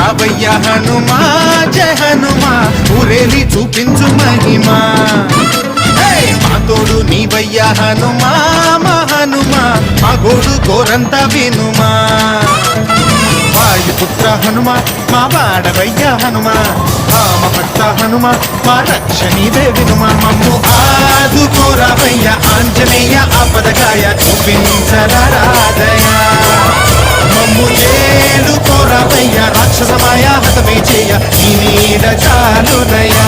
రావయ్య హనుమా జయ హనుమా ఊరేలి చూపించు మహిమా మా తోడు నీవయ్య హనుమా మా హనుమా మా గోడు గోరంత వినుమా వాయుపుత్ర హనుమ మా వాడవయ్య హనుమ రామభక్త హనుమ మా రక్షణీవే వినుమ మమ్ము ఆదుకోరవయ్య ఆంజనేయ ఆపదగాయ చూపించరాదయ మమ్ము ఏలుకోరవయ్య రాక్షసమాయ హతమే చేయ ఈ నీడ చాలునయా